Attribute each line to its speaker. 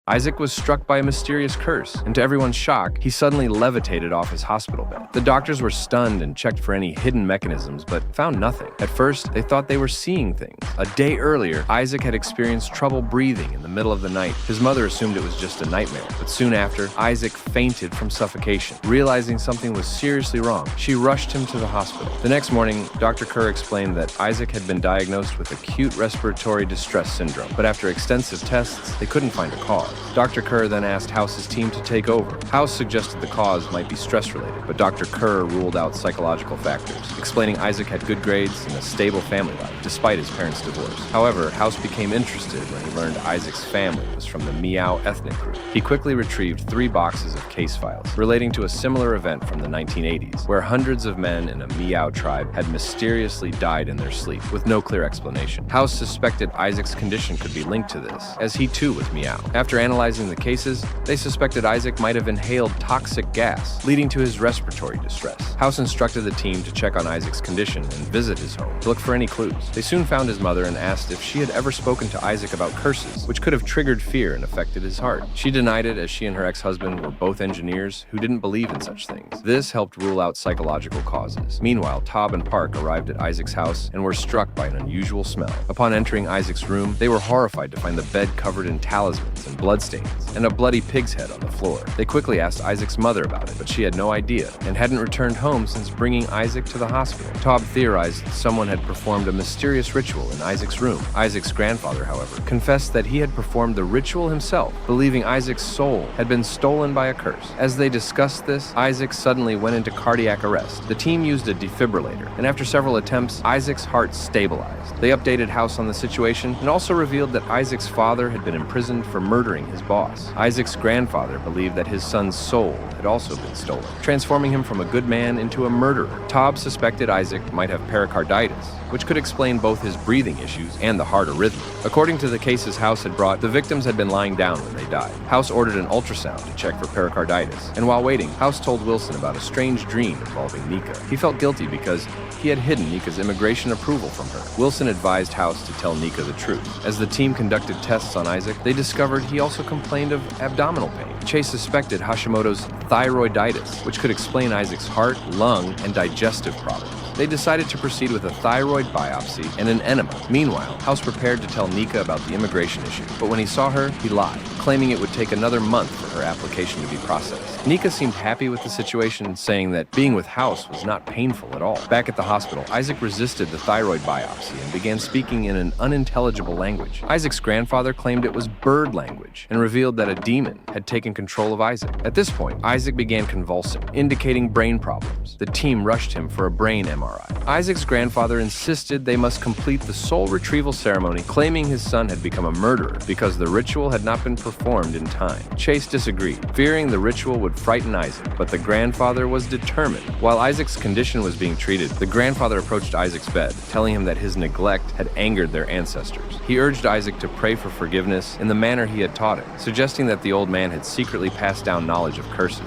Speaker 1: Isaac was struck by a mysterious curse, and to everyone's shock, he suddenly levitated off his hospital bed. The doctors were stunned and checked for any hidden mechanisms, but found nothing. At first, they thought they were seeing things. A day earlier, Isaac had experienced trouble breathing in the middle of the night. His mother assumed it was just a nightmare, but soon after, Isaac fainted from suffocation. Realizing something was seriously wrong, she rushed him to the hospital. The next morning, Dr. Kerr explained that Isaac had been diagnosed with acute respiratory distress syndrome, but after extensive tests, they couldn't find a cause. Dr. Kerr then asked House's team to take over. House suggested the cause might be stress-related, but Dr. Kerr ruled out psychological factors, explaining Isaac had good grades and a stable family life, despite his parents' divorce. However, House became interested when he learned Isaac's family was from the Miao ethnic group. He quickly retrieved 3 boxes of case files relating to a similar event from the 1980s, where hundreds of men in a Miao tribe had mysteriously died in their sleep, with no clear explanation. House suspected Isaac's condition could be linked to this, as he too was Miao. After analyzing the cases, they suspected Isaac might have inhaled toxic gas, leading to his respiratory distress. House instructed the team to check on Isaac's condition and visit his home to look for any clues. They soon found his mother and asked if she had ever spoken to Isaac about curses, which could have triggered fear and affected his heart. She denied it, as she and her ex-husband were both engineers who didn't believe in such things. This helped rule out psychological causes. Meanwhile, Tob and Park arrived at Isaac's house and were struck by an unusual smell. Upon entering Isaac's room, they were horrified to find the bed covered in talismans and bloodstains, and a bloody pig's head on the floor. They quickly asked Isaac's mother about it, but she had no idea and hadn't returned home since bringing Isaac to the hospital. Tob theorized that someone had performed a mysterious ritual in Isaac's room. Isaac's grandfather, however, confessed that he had performed the ritual himself, believing Isaac's soul had been stolen by a curse. As they discussed this, Isaac suddenly went into cardiac arrest. The team used a defibrillator, and after several attempts, Isaac's heart stabilized. They updated House on the situation and also revealed that Isaac's father had been imprisoned for murdering his boss. Isaac's grandfather believed that his son's soul had also been stolen, transforming him from a good man into a murderer. Tob suspected Isaac might have pericarditis, which could explain both his breathing issues and the heart arrhythmia. According to the cases House had brought, the victims had been lying down when they died. House ordered an ultrasound to check for pericarditis, and while waiting, House told Wilson about a strange dream involving Nika. He felt guilty because he had hidden Nika's immigration approval from her. Wilson advised House to tell Nika the truth. As the team conducted tests on Isaac, they discovered he also complained of abdominal pain. Chase suspected Hashimoto's thyroiditis, which could explain Isaac's heart, lung, and digestive problems. They decided to proceed with a thyroid biopsy and an enema. Meanwhile, House prepared to tell Nika about the immigration issue, but when he saw her, he lied, claiming it would take another month for her application to be processed. Nika seemed happy with the situation, saying that being with House was not painful at all. Back at the hospital, Isaac resisted the thyroid biopsy and began speaking in an unintelligible language. Isaac's grandfather claimed it was bird language and revealed that a demon had taken control of Isaac. At this point, Isaac began convulsing, indicating brain problems. The team rushed him for a brain MRI. Isaac's grandfather insisted they must complete the soul retrieval ceremony, claiming his son had become a murderer because the ritual had not been performed in time. Chase disagreed, fearing the ritual would frighten Isaac, but the grandfather was determined. While Isaac's condition was being treated, the grandfather approached Isaac's bed, telling him that his neglect had angered their ancestors. He urged Isaac to pray for forgiveness in the manner he had taught him, suggesting that the old man had secretly passed down knowledge of curses.